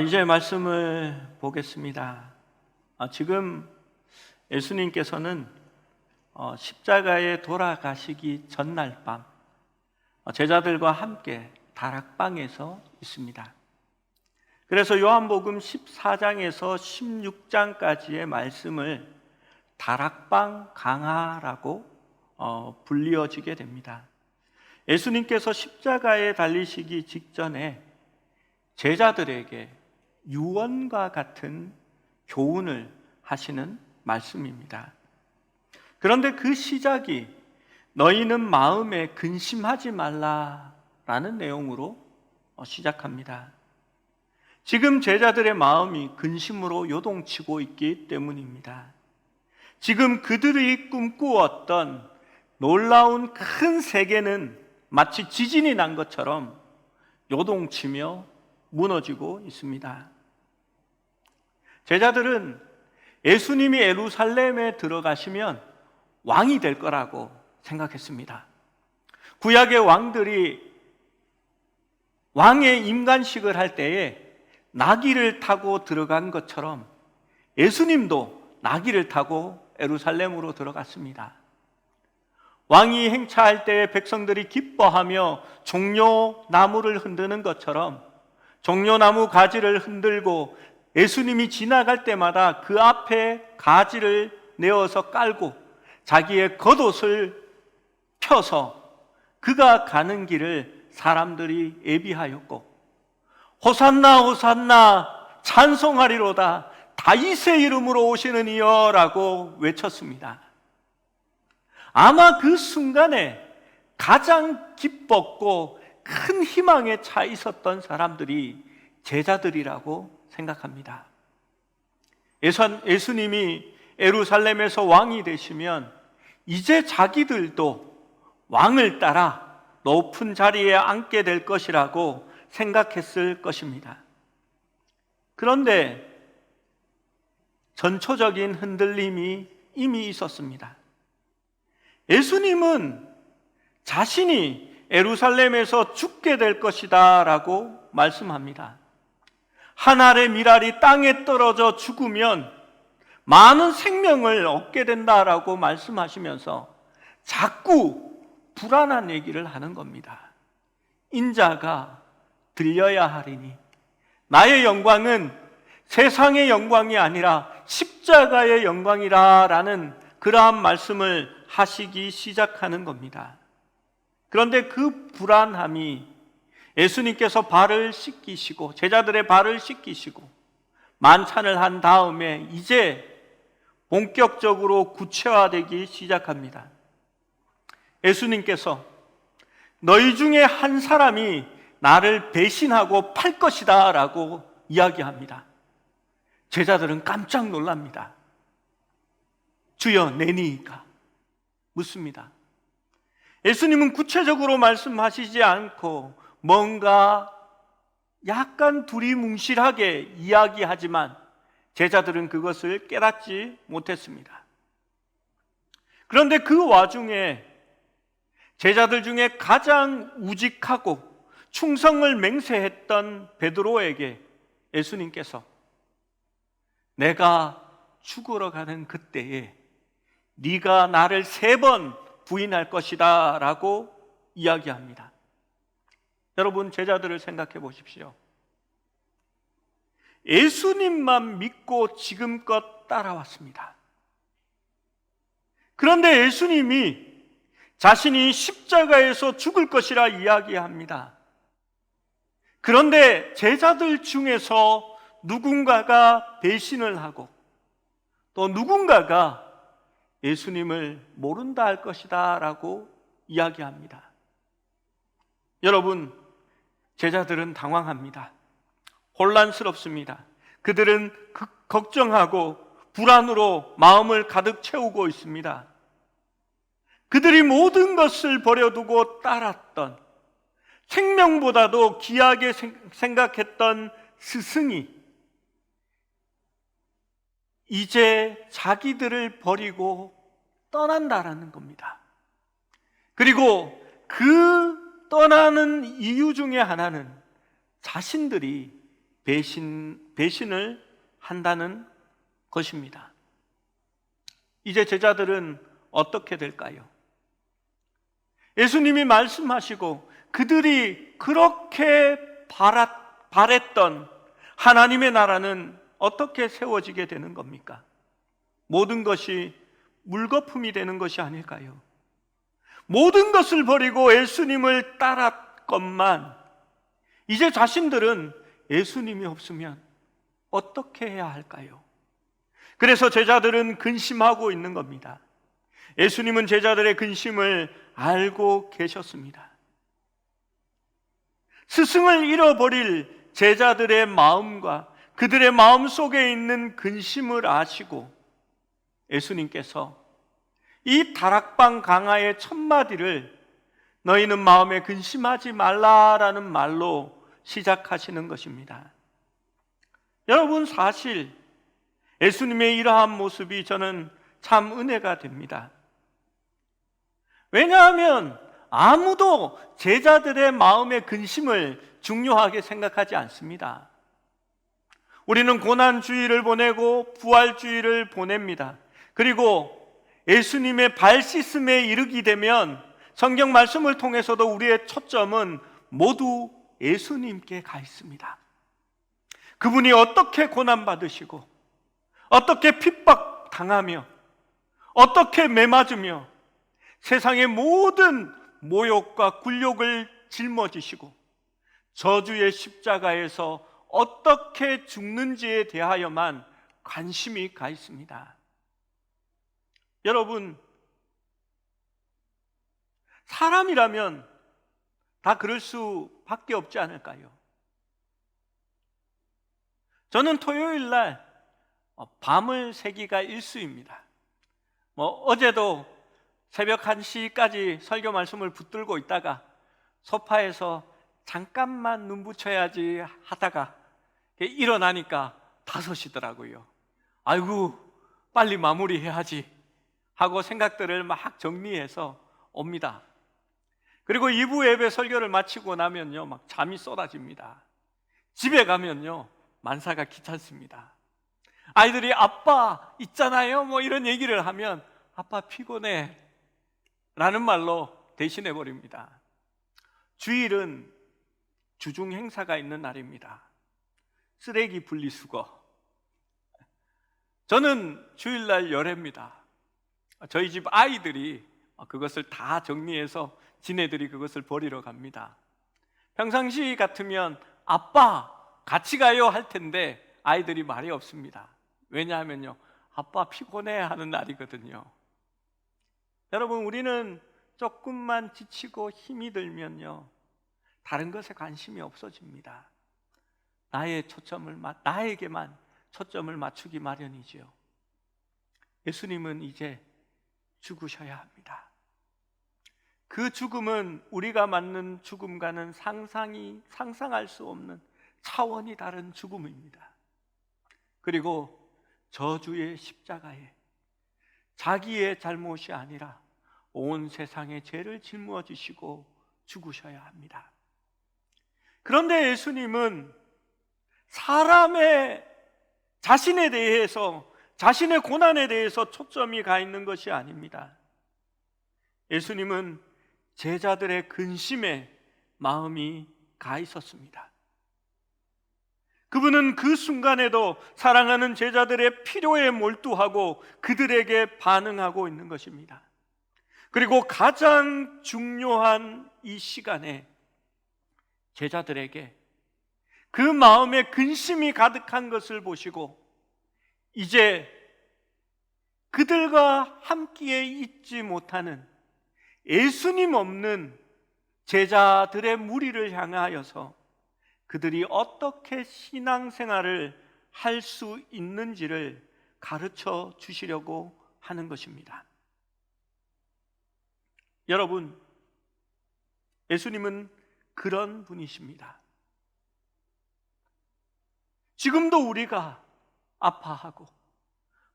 이제 말씀을 보겠습니다. 지금 예수님께서는 십자가에 돌아가시기 전날 밤 제자들과 함께 다락방에서 있습니다. 그래서 요한복음 14장에서 16장까지의 말씀을 다락방 강화라고 불리어지게 됩니다. 예수님께서 십자가에 달리시기 직전에 제자들에게 유언과 같은 교훈을 하시는 말씀입니다. 그런데 그 시작이 너희는 마음에 근심하지 말라라는 내용으로 시작합니다. 지금 제자들의 마음이 근심으로 요동치고 있기 때문입니다. 지금 그들이 꿈꾸었던 놀라운 큰 세계는 마치 지진이 난 것처럼 요동치며 무너지고 있습니다. 제자들은 예수님이 예루살렘에 들어가시면 왕이 될 거라고 생각했습니다. 구약의 왕들이 왕의 임관식을 할 때에 나귀를 타고 들어간 것처럼 예수님도 나귀를 타고 예루살렘으로 들어갔습니다. 왕이 행차할 때에 백성들이 기뻐하며 종려나무를 흔드는 것처럼 종려나무 가지를 흔들고 예수님이 지나갈 때마다 그 앞에 가지를 내어서 깔고 자기의 겉옷을 펴서 그가 가는 길을 사람들이 예비하였고 호산나 호산나 찬송하리로다 다윗의 이름으로 오시는 이여라고 외쳤습니다. 아마 그 순간에 가장 기뻤고 큰 희망에 차 있었던 사람들이 제자들이라고 생각합니다. 예수님이 예루살렘에서 왕이 되시면 이제 자기들도 왕을 따라 높은 자리에 앉게 될 것이라고 생각했을 것입니다. 그런데 전초적인 흔들림이 이미 있었습니다. 예수님은 자신이 예루살렘에서 죽게 될 것이다 라고 말씀합니다. 한 알의 밀알이 땅에 떨어져 죽으면 많은 생명을 얻게 된다라고 말씀하시면서 자꾸 불안한 얘기를 하는 겁니다. 인자가 들려야 하리니 나의 영광은 세상의 영광이 아니라 십자가의 영광이라 라는 그러한 말씀을 하시기 시작하는 겁니다. 그런데 그 불안함이 예수님께서 발을 씻기시고 제자들의 발을 씻기시고 만찬을 한 다음에 이제 본격적으로 구체화되기 시작합니다. 예수님께서 너희 중에 한 사람이 나를 배신하고 팔 것이다 라고 이야기합니다. 제자들은 깜짝 놀랍니다. 주여 내니이까 묻습니다. 예수님은 구체적으로 말씀하시지 않고 뭔가 약간 두리뭉실하게 이야기하지만 제자들은 그것을 깨닫지 못했습니다. 그런데 그 와중에 제자들 중에 가장 우직하고 충성을 맹세했던 베드로에게 예수님께서 내가 죽으러 가는 그때에 네가 나를 3번 부인할 것이다 라고 이야기합니다. 여러분 제자들을 생각해 보십시오. 예수님만 믿고 지금껏 따라왔습니다. 그런데 예수님이 자신이 십자가에서 죽을 것이라 이야기합니다. 그런데 제자들 중에서 누군가가 배신을 하고 또 누군가가 예수님을 모른다 할 것이다 라고 이야기합니다. 여러분, 제자들은 당황합니다. 혼란스럽습니다. 그들은 걱정하고 불안으로 마음을 가득 채우고 있습니다. 그들이 모든 것을 버려두고 따랐던 생명보다도 귀하게 생각했던 스승이 이제 자기들을 버리고 떠난다라는 겁니다. 그리고 그 떠나는 이유 중에 하나는 자신들이 배신을 한다는 것입니다. 이제 제자들은 어떻게 될까요? 예수님이 말씀하시고 그들이 그렇게 바랬던 하나님의 나라는 어떻게 세워지게 되는 겁니까? 모든 것이 물거품이 되는 것이 아닐까요? 모든 것을 버리고 예수님을 따랐건만 이제 자신들은 예수님이 없으면 어떻게 해야 할까요? 그래서 제자들은 근심하고 있는 겁니다. 예수님은 제자들의 근심을 알고 계셨습니다. 스승을 잃어버릴 제자들의 마음과 그들의 마음 속에 있는 근심을 아시고 예수님께서 이 다락방 강화의 첫 마디를 너희는 마음에 근심하지 말라라는 말로 시작하시는 것입니다. 여러분, 사실 예수님의 이러한 모습이 저는 참 은혜가 됩니다. 왜냐하면 아무도 제자들의 마음의 근심을 중요하게 생각하지 않습니다. 우리는 고난주의를 보내고 부활주의를 보냅니다. 그리고 예수님의 발 씻음에 이르게 되면 성경 말씀을 통해서도 우리의 초점은 모두 예수님께 가 있습니다. 그분이 어떻게 고난받으시고 어떻게 핍박당하며 어떻게 매맞으며 세상의 모든 모욕과 굴욕을 짊어지시고 저주의 십자가에서 어떻게 죽는지에 대하여만 관심이 가 있습니다. 여러분, 사람이라면 다 그럴 수밖에 없지 않을까요? 저는 토요일 날 밤을 새기가 일수입니다. 어제도 새벽 1시까지 설교 말씀을 붙들고 있다가 소파에서 잠깐만 눈 붙여야지 하다가 일어나니까 5시더라고요. 아이고, 빨리 마무리해야지 하고 생각들을 막 정리해서 옵니다. 그리고 2부 예배 설교를 마치고 나면요, 막 잠이 쏟아집니다. 집에 가면요, 만사가 귀찮습니다. 아이들이 아빠 있잖아요 뭐 이런 얘기를 하면 아빠 피곤해 라는 말로 대신해 버립니다. 주일은 주중 행사가 있는 날입니다. 쓰레기 분리수거. 저는 주일날 열애입니다. 저희 집 아이들이 그것을 다 정리해서 지네들이 그것을 버리러 갑니다. 평상시 같으면 아빠 같이 가요 할 텐데 아이들이 말이 없습니다. 왜냐하면요, 아빠 피곤해 하는 날이거든요. 여러분, 우리는 조금만 지치고 힘이 들면요, 다른 것에 관심이 없어집니다. 나에게만 초점을 맞추기 마련이지요. 예수님은 이제 죽으셔야 합니다. 그 죽음은 우리가 맞는 죽음과는 상상할 수 없는 차원이 다른 죽음입니다. 그리고 저주의 십자가에 자기의 잘못이 아니라 온 세상의 죄를 짊어지시고 죽으셔야 합니다. 그런데 예수님은 사람의 자신에 대해서, 자신의 고난에 대해서 초점이 가 있는 것이 아닙니다. 예수님은 제자들의 근심에 마음이 가 있었습니다. 그분은 그 순간에도 사랑하는 제자들의 필요에 몰두하고 그들에게 반응하고 있는 것입니다. 그리고 가장 중요한 이 시간에 제자들에게 그 마음에 근심이 가득한 것을 보시고 이제 그들과 함께 있지 못하는 예수님 없는 제자들의 무리를 향하여서 그들이 어떻게 신앙생활을 할 수 있는지를 가르쳐 주시려고 하는 것입니다. 여러분, 예수님은 그런 분이십니다. 지금도 우리가 아파하고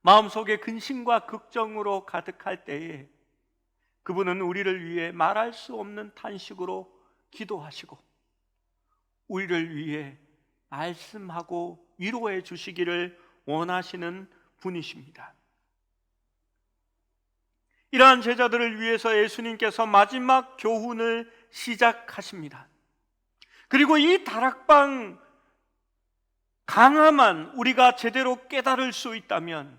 마음속에 근심과 걱정으로 가득할 때에 그분은 우리를 위해 말할 수 없는 탄식으로 기도하시고 우리를 위해 말씀하고 위로해 주시기를 원하시는 분이십니다. 이러한 제자들을 위해서 예수님께서 마지막 교훈을 시작하십니다. 그리고 이 다락방 강화만 우리가 제대로 깨달을 수 있다면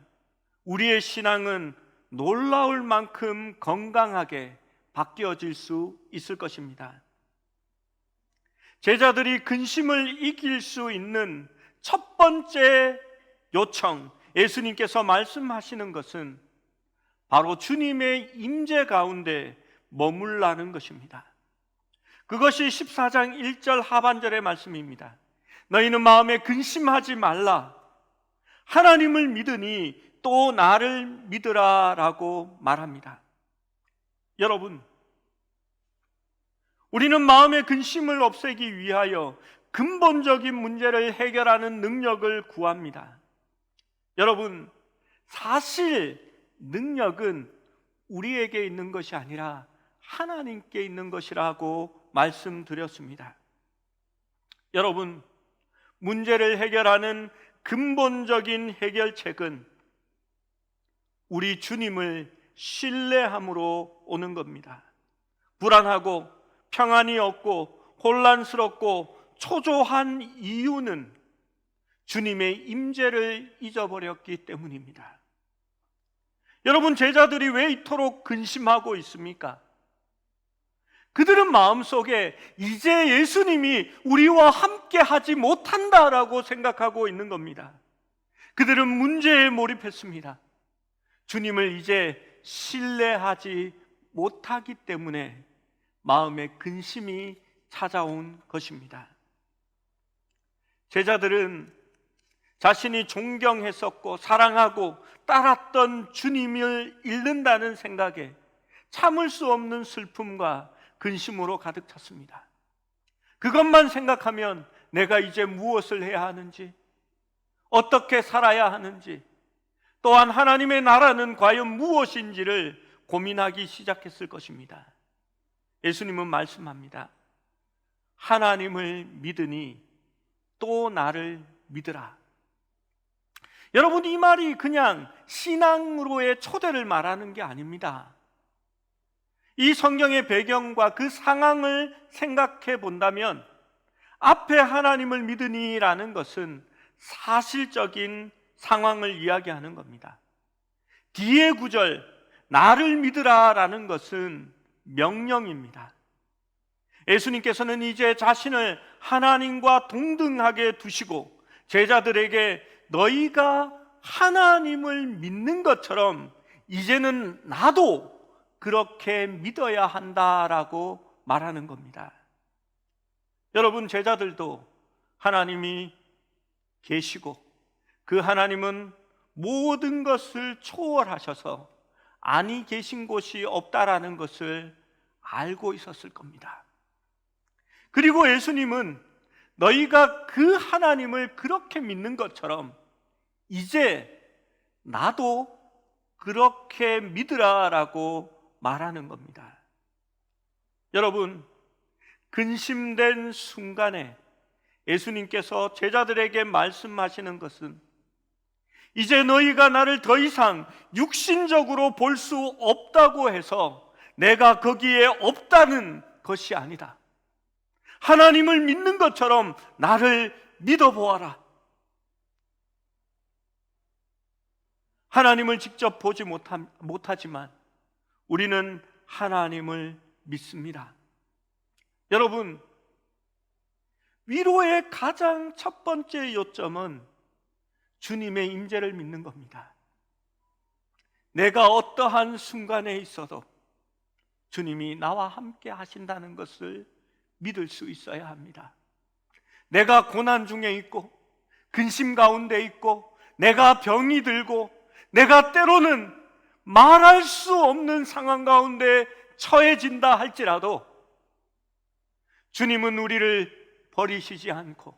우리의 신앙은 놀라울 만큼 건강하게 바뀌어질 수 있을 것입니다. 제자들이 근심을 이길 수 있는 첫 번째 요청, 예수님께서 말씀하시는 것은 바로 주님의 임재 가운데 머물라는 것입니다. 그것이 14장 1절 하반절의 말씀입니다. 너희는 마음에 근심하지 말라. 하나님을 믿으니 또 나를 믿으라 라고 말합니다. 여러분, 우리는 마음의 근심을 없애기 위하여 근본적인 문제를 해결하는 능력을 구합니다. 여러분, 사실 능력은 우리에게 있는 것이 아니라 하나님께 있는 것이라고 말씀드렸습니다. 여러분, 문제를 해결하는 근본적인 해결책은 우리 주님을 신뢰함으로 오는 겁니다. 불안하고 평안이 없고 혼란스럽고 초조한 이유는 주님의 임재를 잊어버렸기 때문입니다. 여러분, 제자들이 왜 이토록 근심하고 있습니까? 그들은 마음속에 이제 예수님이 우리와 함께 하지 못한다라고 생각하고 있는 겁니다. 그들은 문제에 몰입했습니다. 주님을 이제 신뢰하지 못하기 때문에 마음에 근심이 찾아온 것입니다. 제자들은 자신이 존경했었고 사랑하고 따랐던 주님을 잃는다는 생각에 참을 수 없는 슬픔과 근심으로 가득 찼습니다. 그것만 생각하면 내가 이제 무엇을 해야 하는지, 어떻게 살아야 하는지, 또한 하나님의 나라는 과연 무엇인지를 고민하기 시작했을 것입니다. 예수님은 말씀합니다. 하나님을 믿으니 또 나를 믿으라. 여러분, 이 말이 그냥 신앙으로의 초대를 말하는 게 아닙니다. 이 성경의 배경과 그 상황을 생각해 본다면 앞에 하나님을 믿으니라는 것은 사실적인 상황을 이야기하는 겁니다. 뒤에 구절 나를 믿으라라는 것은 명령입니다. 예수님께서는 이제 자신을 하나님과 동등하게 두시고 제자들에게 너희가 하나님을 믿는 것처럼 이제는 나도 그렇게 믿어야 한다라고 말하는 겁니다. 여러분, 제자들도 하나님이 계시고 그 하나님은 모든 것을 초월하셔서 아니 계신 곳이 없다라는 것을 알고 있었을 겁니다. 그리고 예수님은 너희가 그 하나님을 그렇게 믿는 것처럼 이제 나도 그렇게 믿으라라고 말하는 겁니다. 여러분, 근심된 순간에 예수님께서 제자들에게 말씀하시는 것은 이제 너희가 나를 더 이상 육신적으로 볼 수 없다고 해서 내가 거기에 없다는 것이 아니다. 하나님을 믿는 것처럼 나를 믿어보아라. 하나님을 직접 보지 못하지만 우리는 하나님을 믿습니다. 여러분, 위로의 가장 첫 번째 요점은 주님의 임재를 믿는 겁니다. 내가 어떠한 순간에 있어도 주님이 나와 함께 하신다는 것을 믿을 수 있어야 합니다. 내가 고난 중에 있고 근심 가운데 있고 내가 병이 들고 내가 때로는 말할 수 없는 상황 가운데 처해진다 할지라도 주님은 우리를 버리시지 않고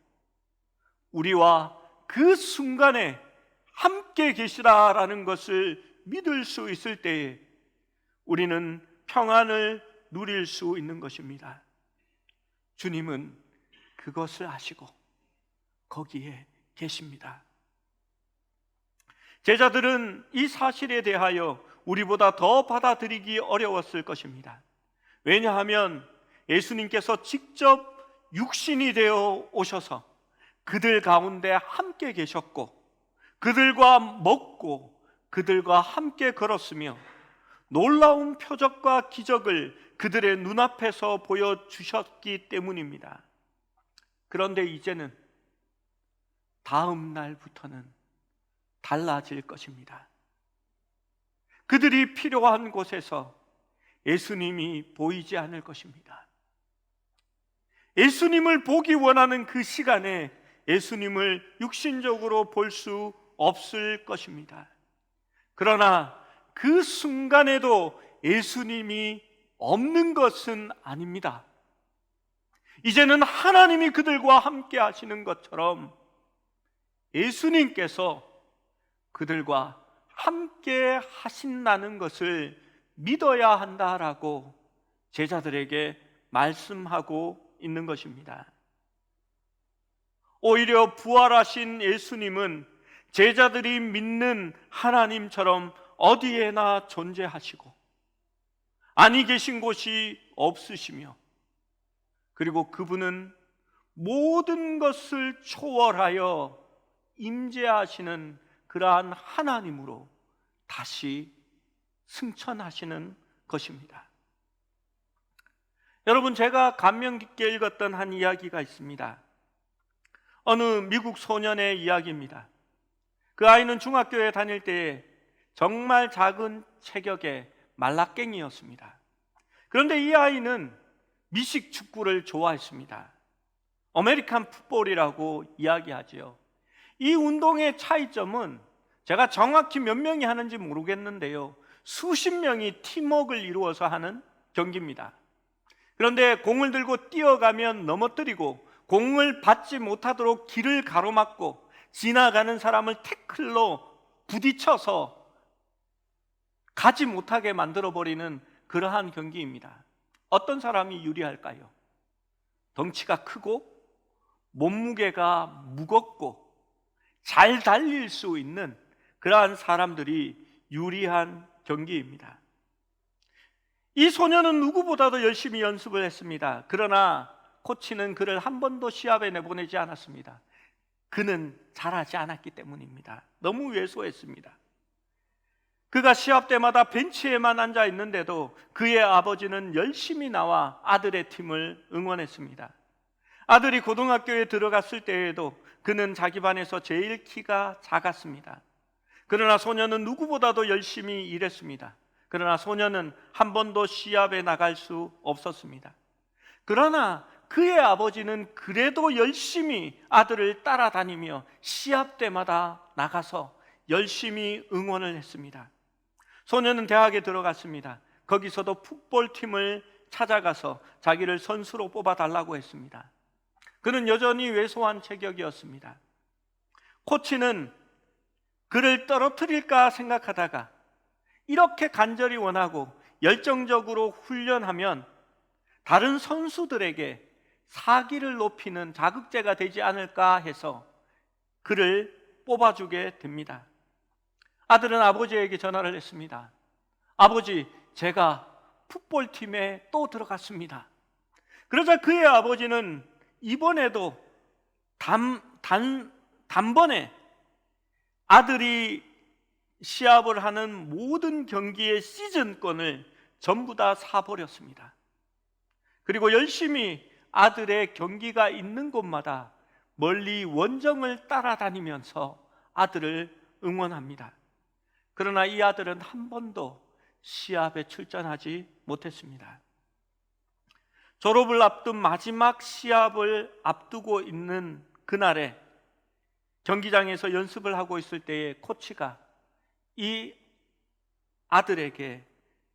우리와 그 순간에 함께 계시다라는 것을 믿을 수 있을 때에 우리는 평안을 누릴 수 있는 것입니다. 주님은 그것을 아시고 거기에 계십니다. 제자들은 이 사실에 대하여 우리보다 더 받아들이기 어려웠을 것입니다. 왜냐하면 예수님께서 직접 육신이 되어 오셔서 그들 가운데 함께 계셨고, 그들과 먹고 그들과 함께 걸었으며, 놀라운 표적과 기적을 그들의 눈앞에서 보여주셨기 때문입니다. 그런데 이제는 다음 날부터는 달라질 것입니다. 그들이 필요한 곳에서 예수님이 보이지 않을 것입니다. 예수님을 보기 원하는 그 시간에 예수님을 육신적으로 볼 수 없을 것입니다. 그러나 그 순간에도 예수님이 없는 것은 아닙니다. 이제는 하나님이 그들과 함께 하시는 것처럼 예수님께서 그들과 함께 하신다는 것을 믿어야 한다라고 제자들에게 말씀하고 있는 것입니다. 오히려 부활하신 예수님은 제자들이 믿는 하나님처럼 어디에나 존재하시고 아니 계신 곳이 없으시며, 그리고 그분은 모든 것을 초월하여 임재하시는 그러한 하나님으로 다시 승천하시는 것입니다. 여러분, 제가 감명 깊게 읽었던 한 이야기가 있습니다. 어느 미국 소년의 이야기입니다. 그 아이는 중학교에 다닐 때에 정말 작은 체격의 말라깽이였습니다. 그런데 이 아이는 미식 축구를 좋아했습니다. 아메리칸 풋볼이라고 이야기하지요. 이 운동의 차이점은 제가 정확히 몇 명이 하는지 모르겠는데요, 수십 명이 팀워크를 이루어서 하는 경기입니다. 그런데 공을 들고 뛰어가면 넘어뜨리고, 공을 받지 못하도록 길을 가로막고, 지나가는 사람을 태클로 부딪혀서 가지 못하게 만들어버리는 그러한 경기입니다. 어떤 사람이 유리할까요? 덩치가 크고 몸무게가 무겁고 잘 달릴 수 있는 그러한 사람들이 유리한 경기입니다. 이 소년은 누구보다도 열심히 연습을 했습니다. 그러나 코치는 그를 한 번도 시합에 내보내지 않았습니다. 그는 잘하지 않았기 때문입니다. 너무 왜소했습니다. 그가 시합 때마다 벤치에만 앉아 있는데도 그의 아버지는 열심히 나와 아들의 팀을 응원했습니다. 아들이 고등학교에 들어갔을 때에도 그는 자기 반에서 제일 키가 작았습니다. 그러나 소년은 누구보다도 열심히 일했습니다. 그러나 소년은 한 번도 시합에 나갈 수 없었습니다. 그러나 그의 아버지는 그래도 열심히 아들을 따라다니며 시합 때마다 나가서 열심히 응원을 했습니다. 소년은 대학에 들어갔습니다. 거기서도 풋볼팀을 찾아가서 자기를 선수로 뽑아달라고 했습니다. 그는 여전히 왜소한 체격이었습니다. 코치는 그를 떨어뜨릴까 생각하다가 이렇게 간절히 원하고 열정적으로 훈련하면 다른 선수들에게 사기를 높이는 자극제가 되지 않을까 해서 그를 뽑아주게 됩니다. 아들은 아버지에게 전화를 했습니다. 아버지, 제가 풋볼팀에 또 들어갔습니다. 그러자 그의 아버지는 이번에도 단번에 아들이 시합을 하는 모든 경기의 시즌권을 전부 다 사버렸습니다. 그리고 열심히 아들의 경기가 있는 곳마다 멀리 원정을 따라다니면서 아들을 응원합니다. 그러나 이 아들은 한 번도 시합에 출전하지 못했습니다. 졸업을 앞둔 마지막 시합을 앞두고 있는 그날에 경기장에서 연습을 하고 있을 때에 코치가 이 아들에게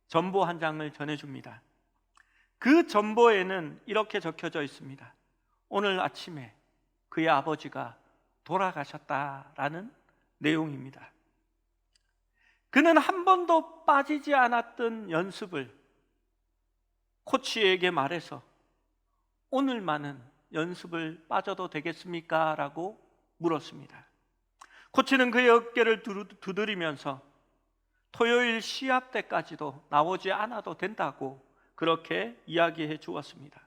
전보 한 장을 전해줍니다. 그 전보에는 이렇게 적혀져 있습니다. 오늘 아침에 그의 아버지가 돌아가셨다라는 내용입니다. 그는 한 번도 빠지지 않았던 연습을 코치에게 말해서 오늘만은 연습을 빠져도 되겠습니까? 라고 물었습니다. 코치는 그의 어깨를 두드리면서 토요일 시합 때까지도 나오지 않아도 된다고 그렇게 이야기해 주었습니다.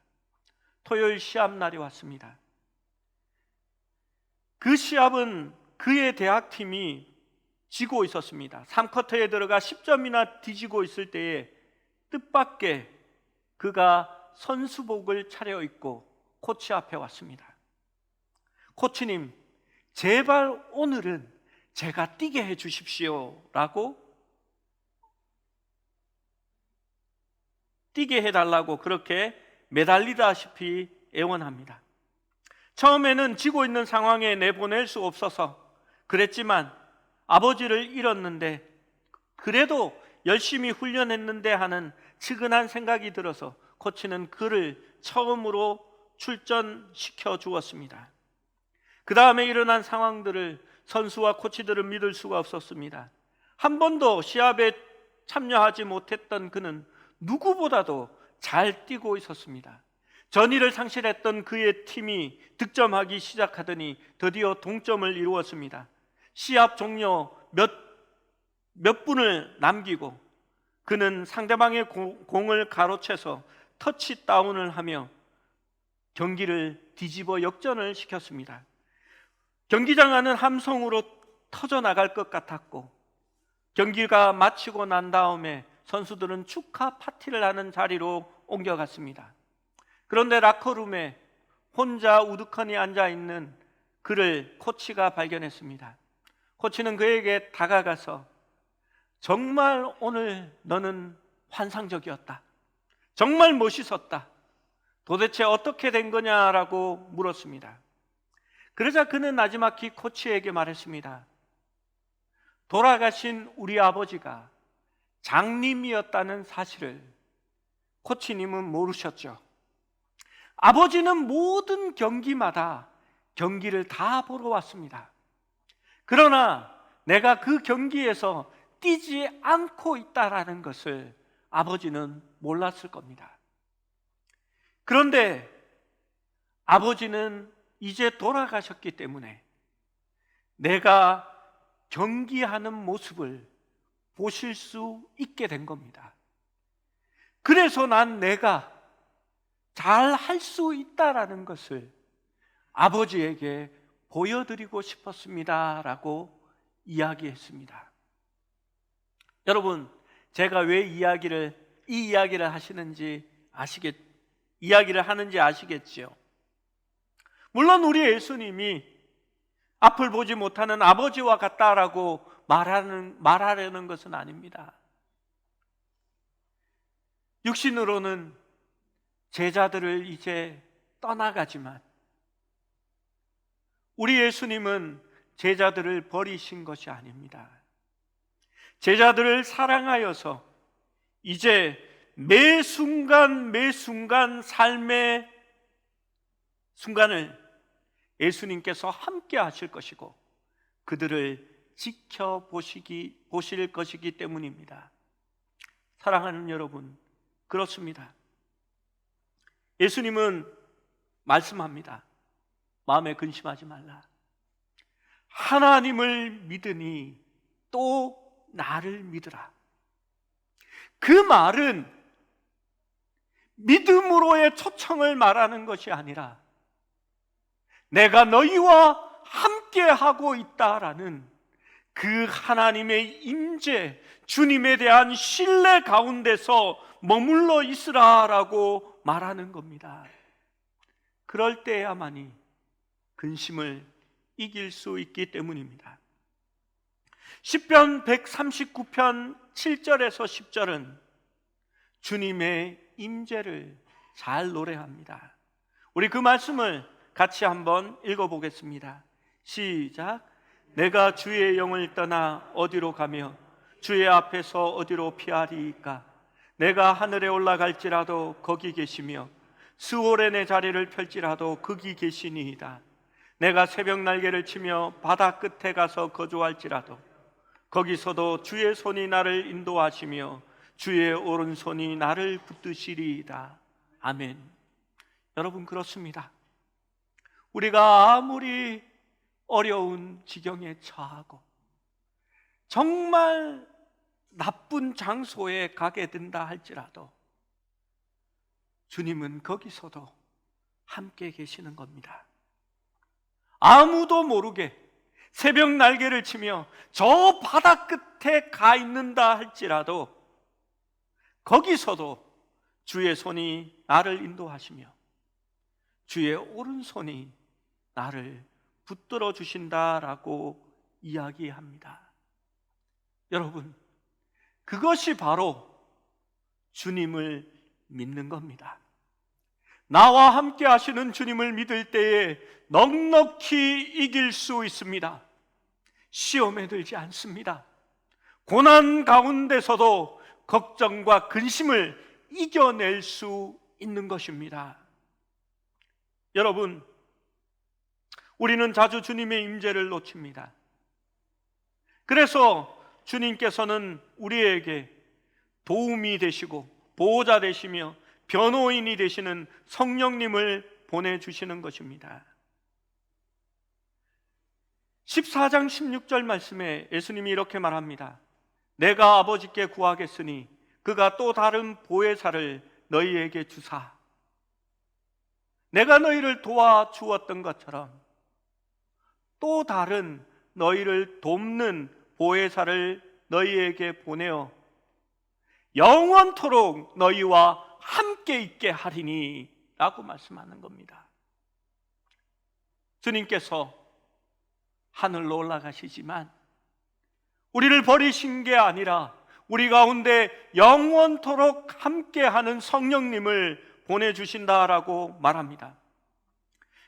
토요일 시합 날이 왔습니다. 그 시합은 그의 대학팀이 지고 있었습니다. 3쿼터에 들어가 10점이나 뒤지고 있을 때에 뜻밖의 그가 선수복을 차려입고 코치 앞에 왔습니다. 코치님, 제발 오늘은 제가 뛰게 해 주십시오 라고, 뛰게 해달라고 그렇게 매달리다시피 애원합니다. 처음에는 지고 있는 상황에 내보낼 수 없어서 그랬지만 아버지를 잃었는데 그래도 열심히 훈련했는데 하는 측은한 생각이 들어서 코치는 그를 처음으로 출전시켜 주었습니다. 그 다음에 일어난 상황들을 선수와 코치들은 믿을 수가 없었습니다. 한 번도 시합에 참여하지 못했던 그는 누구보다도 잘 뛰고 있었습니다. 전의를 상실했던 그의 팀이 득점하기 시작하더니 드디어 동점을 이루었습니다. 시합 종료 몇 분을 남기고 그는 상대방의 공을 가로채서 터치다운을 하며 경기를 뒤집어 역전을 시켰습니다. 경기장 안은 함성으로 터져나갈 것 같았고 경기가 마치고 난 다음에 선수들은 축하 파티를 하는 자리로 옮겨갔습니다. 그런데 라커룸에 혼자 우두커니 앉아있는 그를 코치가 발견했습니다. 코치는 그에게 다가가서 정말 오늘 너는 환상적이었다. 정말 멋있었다. 도대체 어떻게 된 거냐라고 물었습니다. 그러자 그는 나지막히 코치에게 말했습니다. 돌아가신 우리 아버지가 장님이었다는 사실을 코치님은 모르셨죠. 아버지는 모든 경기마다 경기를 다 보러 왔습니다. 그러나 내가 그 경기에서 뛰지 않고 있다라는 것을 아버지는 몰랐을 겁니다. 그런데 아버지는 이제 돌아가셨기 때문에 내가 경기하는 모습을 보실 수 있게 된 겁니다. 그래서 난 내가 잘 할 수 있다라는 것을 아버지에게 보여드리고 싶었습니다 라고 이야기했습니다. 여러분, 제가 왜 이 이야기를 하는지 아시겠지요? 물론 우리 예수님이 앞을 보지 못하는 아버지와 같다라고 말하려는 것은 아닙니다. 육신으로는 제자들을 이제 떠나가지만 우리 예수님은 제자들을 버리신 것이 아닙니다. 제자들을 사랑하여서 이제 매 순간 삶의 순간을 예수님께서 함께 하실 것이고 그들을 보실 것이기 때문입니다. 사랑하는 여러분, 그렇습니다. 예수님은 말씀합니다. 마음에 근심하지 말라. 하나님을 믿으니 또 나를 믿으라. 그 말은 믿음으로의 초청을 말하는 것이 아니라 내가 너희와 함께 하고 있다라는 그 하나님의 임재, 주님에 대한 신뢰 가운데서 머물러 있으라라고 말하는 겁니다. 그럴 때야만이 근심을 이길 수 있기 때문입니다. 시편 139편 7절에서 10절은 주님의 임재를 잘 노래합니다. 우리 그 말씀을 같이 한번 읽어보겠습니다. 시작. 내가 주의 영을 떠나 어디로 가며 주의 앞에서 어디로 피하리이까? 내가 하늘에 올라갈지라도 거기 계시며 스올에 내 자리를 펼지라도 거기 계시니이다. 내가 새벽 날개를 치며 바다 끝에 가서 거주할지라도 거기서도 주의 손이 나를 인도하시며 주의 오른손이 나를 붙드시리이다. 아멘. 여러분, 그렇습니다. 우리가 아무리 어려운 지경에 처하고 정말 나쁜 장소에 가게 된다 할지라도 주님은 거기서도 함께 계시는 겁니다. 아무도 모르게 새벽 날개를 치며 저 바다 끝에 가 있는다 할지라도 거기서도 주의 손이 나를 인도하시며 주의 오른손이 나를 붙들어 주신다라고 이야기합니다. 여러분, 그것이 바로 주님을 믿는 겁니다. 나와 함께 하시는 주님을 믿을 때에 넉넉히 이길 수 있습니다. 시험에 들지 않습니다. 고난 가운데서도 걱정과 근심을 이겨낼 수 있는 것입니다. 여러분, 우리는 자주 주님의 임재를 놓칩니다. 그래서 주님께서는 우리에게 도움이 되시고 보호자 되시며 변호인이 되시는 성령님을 보내주시는 것입니다. 14장 16절 말씀에 예수님이 이렇게 말합니다. 내가 아버지께 구하겠으니 그가 또 다른 보혜사를 너희에게 주사 내가 너희를 도와주었던 것처럼 또 다른 너희를 돕는 보혜사를 너희에게 보내어 영원토록 너희와 함께 있게 하리니 라고 말씀하는 겁니다. 주님께서 하늘로 올라가시지만 우리를 버리신 게 아니라 우리 가운데 영원토록 함께하는 성령님을 보내주신다라고 말합니다.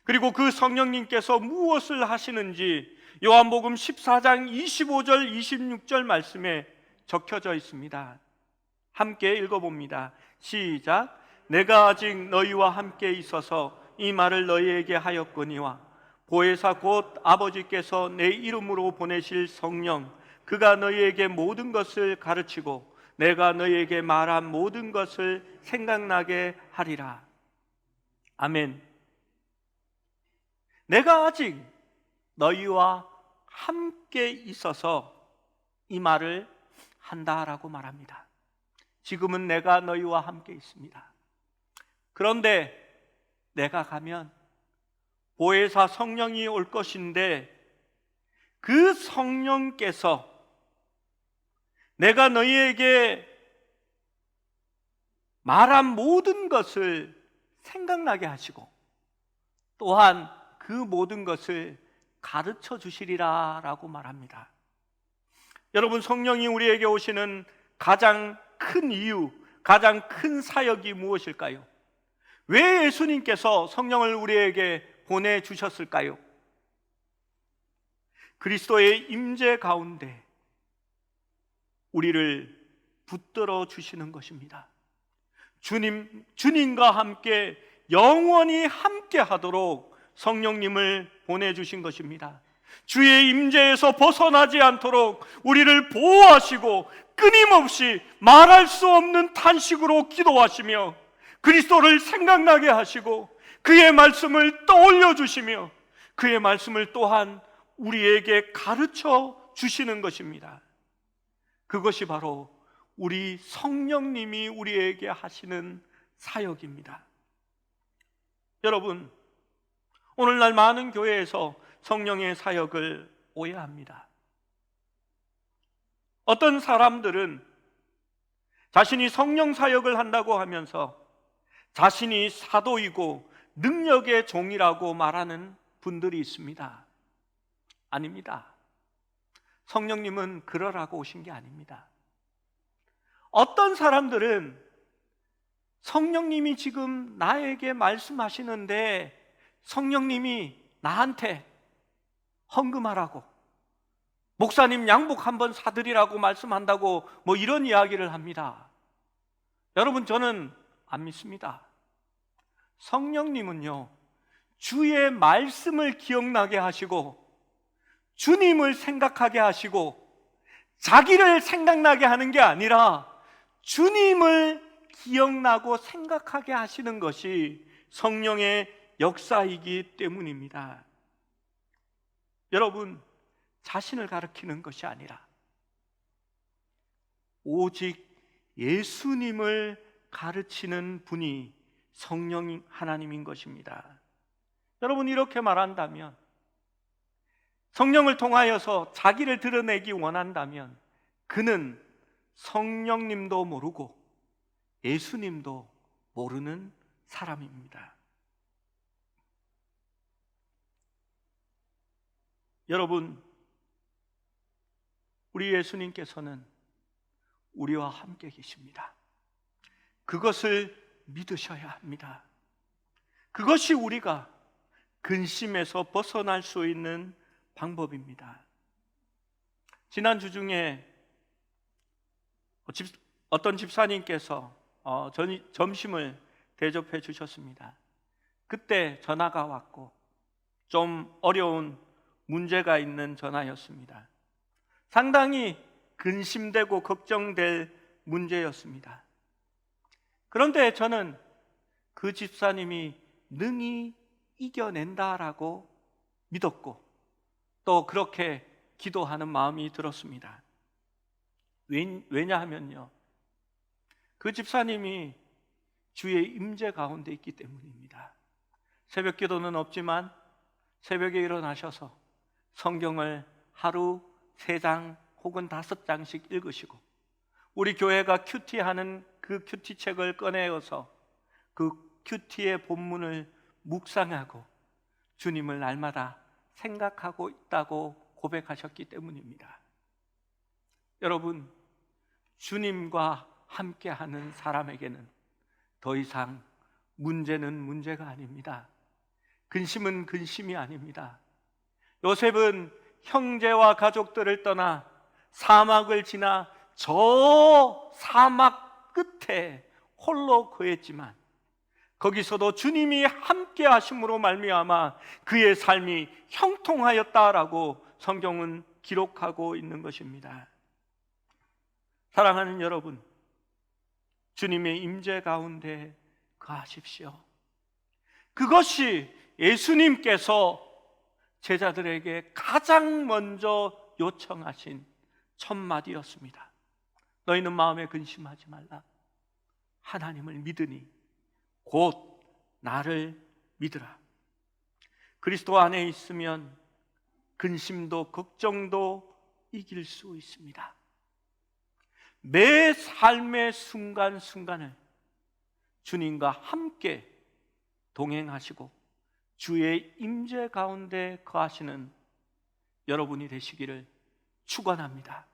그리고 그 성령님께서 무엇을 하시는지 요한복음 14장 25절 26절 말씀에 적혀져 있습니다. 함께 읽어봅니다. 시작. 내가 아직 너희와 함께 있어서 이 말을 너희에게 하였거니와 보혜사 곧 아버지께서 내 이름으로 보내실 성령 그가 너희에게 모든 것을 가르치고 내가 너희에게 말한 모든 것을 생각나게 하리라. 아멘. 내가 아직 너희와 함께 있어서 이 말을 한다라고 말합니다. 지금은 내가 너희와 함께 있습니다. 그런데 내가 가면 보혜사 성령이 올 것인데 그 성령께서 내가 너희에게 말한 모든 것을 생각나게 하시고 또한 그 모든 것을 가르쳐 주시리라 라고 말합니다. 여러분, 성령이 우리에게 오시는 가장 큰 이유, 가장 큰 사역이 무엇일까요? 왜 예수님께서 성령을 우리에게 보내주셨을까요? 그리스도의 임재 가운데 우리를 붙들어 주시는 것입니다. 주님과 함께 영원히 함께 하도록 성령님을 보내주신 것입니다. 주의 임재에서 벗어나지 않도록 우리를 보호하시고 끊임없이 말할 수 없는 탄식으로 기도하시며 그리스도를 생각나게 하시고 그의 말씀을 떠올려 주시며 그의 말씀을 또한 우리에게 가르쳐 주시는 것입니다. 그것이 바로 우리 성령님이 우리에게 하시는 사역입니다. 여러분, 오늘날 많은 교회에서 성령의 사역을 오해합니다. 어떤 사람들은 자신이 성령 사역을 한다고 하면서 자신이 사도이고 능력의 종이라고 말하는 분들이 있습니다. 아닙니다. 성령님은 그러라고 오신 게 아닙니다. 어떤 사람들은 성령님이 지금 나에게 말씀하시는데 성령님이 나한테 헌금하라고, 목사님 양복 한번 사드리라고 말씀한다고 뭐 이런 이야기를 합니다. 여러분, 저는 안 믿습니다. 성령님은요, 주의 말씀을 기억나게 하시고 주님을 생각하게 하시고 자기를 생각나게 하는 게 아니라 주님을 기억나고 생각하게 하시는 것이 성령의 역사이기 때문입니다. 여러분, 자신을 가리키는 것이 아니라 오직 예수님을 가르치는 분이 성령 하나님인 것입니다. 여러분, 이렇게 말한다면, 성령을 통하여서 자기를 드러내기 원한다면 그는 성령님도 모르고 예수님도 모르는 사람입니다. 여러분, 우리 예수님께서는 우리와 함께 계십니다. 그것을 믿으셔야 합니다. 그것이 우리가 근심에서 벗어날 수 있는 방법입니다. 지난주 중에 어떤 집사님께서 점심을 대접해 주셨습니다. 그때 전화가 왔고 좀 어려운 문제가 있는 전화였습니다. 상당히 근심되고 걱정될 문제였습니다. 그런데 저는 그 집사님이 능히 이겨낸다라고 믿었고 또 그렇게 기도하는 마음이 들었습니다. 왜냐하면요, 그 집사님이 주의 임재 가운데 있기 때문입니다. 새벽 기도는 없지만 새벽에 일어나셔서 성경을 하루 3장 혹은 5장씩 읽으시고 우리 교회가 큐티하는 그 큐티책을 꺼내어서 그 큐티의 본문을 묵상하고 주님을 날마다 생각하고 있다고 고백하셨기 때문입니다. 여러분, 주님과 함께하는 사람에게는 더 이상 문제는 문제가 아닙니다. 근심은 근심이 아닙니다. 요셉은 형제와 가족들을 떠나 사막을 지나 저 사막 끝에 홀로 거했지만 거기서도 주님이 함께 하심으로 말미암아 그의 삶이 형통하였다라고 성경은 기록하고 있는 것입니다. 사랑하는 여러분, 주님의 임재 가운데 거하십시오. 그것이 예수님께서 제자들에게 가장 먼저 요청하신 첫 마디였습니다. 너희는 마음에 근심하지 말라. 하나님을 믿으니 곧 나를 믿으라. 그리스도 안에 있으면 근심도 걱정도 이길 수 있습니다. 매 삶의 순간순간을 주님과 함께 동행하시고 주의 임재 가운데 거하시는 여러분이 되시기를 축원합니다.